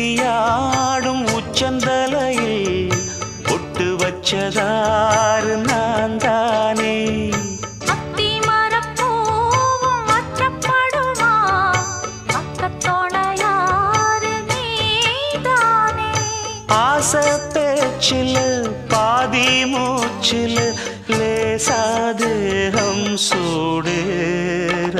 நீயாடும் உச்சந்தலையில் பொட்டு வச்சதாறு நான் தானே. ஆசை பேச்சில் பாதி மூச்சில் லேசாதேகம் சூடேற